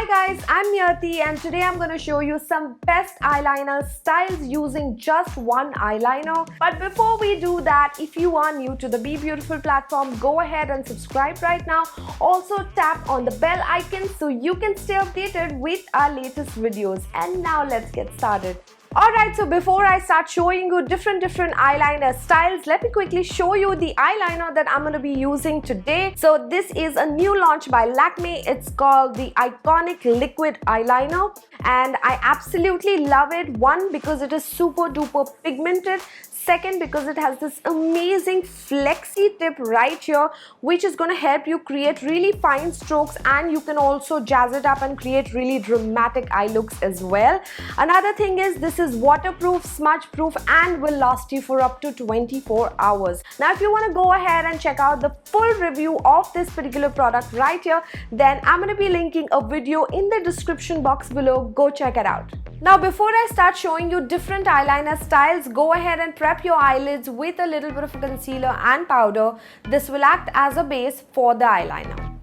Hi guys, I'm Niyati and today I'm going to show you some best eyeliner styles using just one eyeliner. But before we do that, if you are new to the Be Beautiful platform, go ahead and subscribe right now. Also tap on the bell icon so you can stay updated with our latest videos. And now let's get started. Alright, so before I start showing you different eyeliner styles, let me quickly show you the eyeliner that I'm going to be using today. So this is a new launch by Lakme. It's called the Iconic Liquid Eyeliner and I absolutely love it. One, because it is super duper pigmented. Second, because it has this amazing flexi tip right here which is going to help you create really fine strokes, and you can also jazz it up and create really dramatic eye looks as well. Another thing is this is waterproof, smudge proof and will last you for up to 24 hours. Now if you want to go ahead and check out the full review of this particular product right here, then I'm going to be linking a video in the description box below. Go check it out. Now before I start showing you different eyeliner styles, go ahead and prep your eyelids with a little bit of a concealer and powder. This will act as a base for the eyeliner.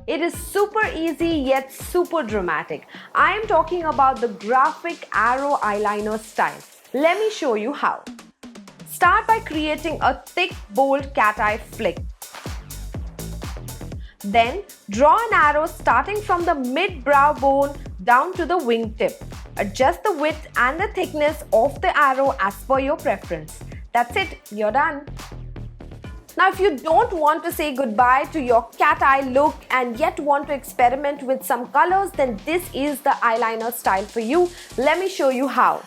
It is super easy yet super dramatic. I am talking about the graphic arrow eyeliner style. Let me show you how. Start by creating a thick, bold cat eye flick. Then draw an arrow starting from the mid-brow bone down to the wingtip. Adjust the width and the thickness of the arrow as per your preference. That's it, you're done. Now if you don't want to say goodbye to your cat eye look and yet want to experiment with some colors, then this is the eyeliner style for you. Let me show you how.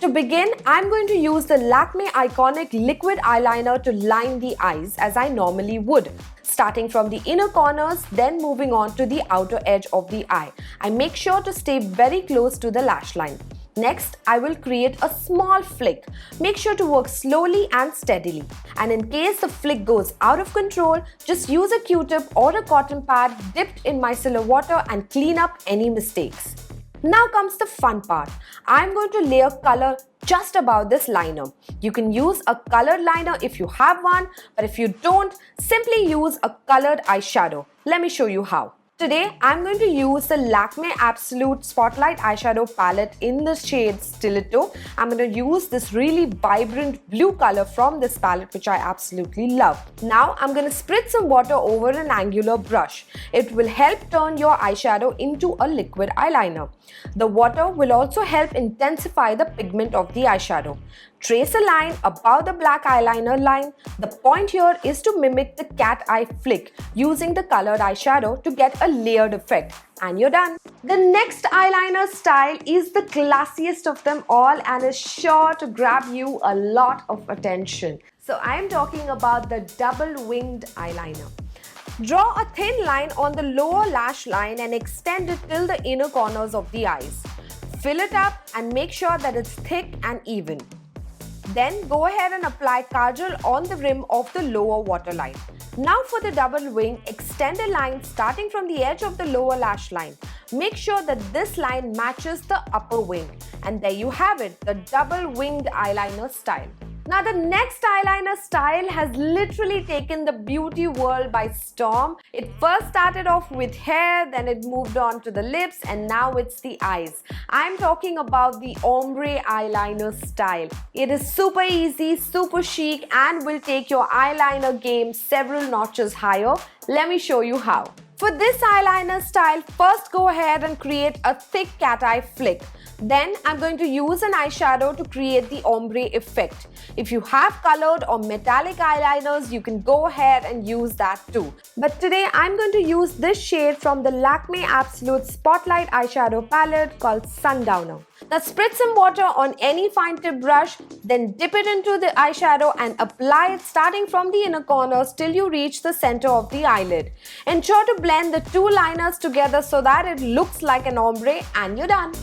To begin, I'm going to use the Lakme Iconic Liquid Eyeliner to line the eyes as I normally would. Starting from the inner corners, then moving on to the outer edge of the eye. I make sure to stay very close to the lash line. Next, I will create a small flick. Make sure to work slowly and steadily. And in case the flick goes out of control, just use a Q-tip or a cotton pad dipped in micellar water and clean up any mistakes. Now comes the fun part. I'm going to layer color just above this liner. You can use a colored liner if you have one, but if you don't, simply use a colored eyeshadow. Let me show you how. Today, I'm going to use the Lakme Absolute Spotlight Eyeshadow Palette in the shade Stiletto. I'm going to use this really vibrant blue color from this palette, which I absolutely love. Now, I'm going to spritz some water over an angular brush. It will help turn your eyeshadow into a liquid eyeliner. The water will also help intensify the pigment of the eyeshadow. Trace a line above the black eyeliner line. The point here is to mimic the cat eye flick using the colored eyeshadow to get a layered effect. And you're done. The next eyeliner style is the classiest of them all and is sure to grab you a lot of attention. So I'm talking about the double winged eyeliner. Draw a thin line on the lower lash line and extend it till the inner corners of the eyes. Fill it up and make sure that it's thick and even. Then go ahead and apply kajal on the rim of the lower waterline. Now for the double wing, extend a line starting from the edge of the lower lash line. Make sure that this line matches the upper wing. And there you have it, the double winged eyeliner style. Now the next eyeliner style has literally taken the beauty world by storm. It first started off with hair, then it moved on to the lips, and now it's the eyes. I'm talking about the Ombre eyeliner style. It is super easy, super chic, and will take your eyeliner game several notches higher. Let me show you how. For this eyeliner style, first go ahead and create a thick cat eye flick. Then I'm going to use an eyeshadow to create the ombre effect. If you have colored or metallic eyeliners, you can go ahead and use that too. But today I'm going to use this shade from the Lakme Absolute Spotlight Eyeshadow Palette called Sundowner. Now spritz some water on any fine tip brush, then dip it into the eyeshadow and apply it starting from the inner corners till you reach the center of the eyelid. Ensure to blend the two liners together so that it looks like an ombre, and you're done.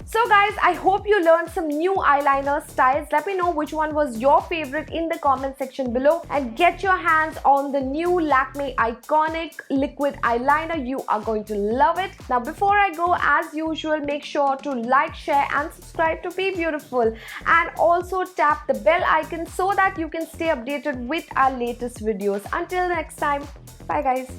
So So guys, I hope you learned some new eyeliner styles. Let me know which one was your favorite in the comment section below, and get your hands on the new Lakme iconic liquid eyeliner. You are going to love it. Now before I go, as usual, make sure to like, share and subscribe to Be Beautiful, and also tap the bell icon so that you can stay updated with our latest videos. Until next time, bye guys.